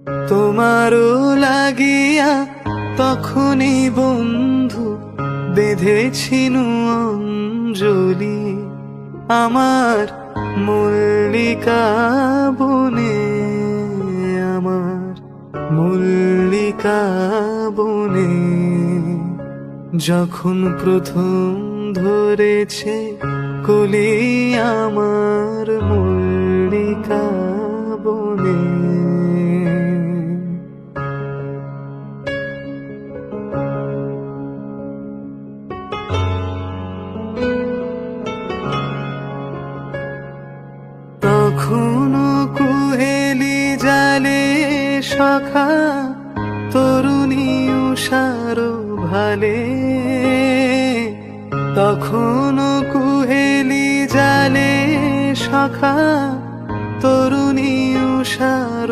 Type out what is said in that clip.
তোমারও লাগিয়া তখনই বন্ধু বেঁধেছিনু অঞ্জলি আমার মল্লিকা বনে, আমার মল্লিকা বনে। যখন প্রথম ধরেছে কলি আমার মল্লিকা বনে। তখনো কুহেলি জালে সখা তরুণী উষার ভালে, তখনো কুহেলি জালে সখা তরুণী উষার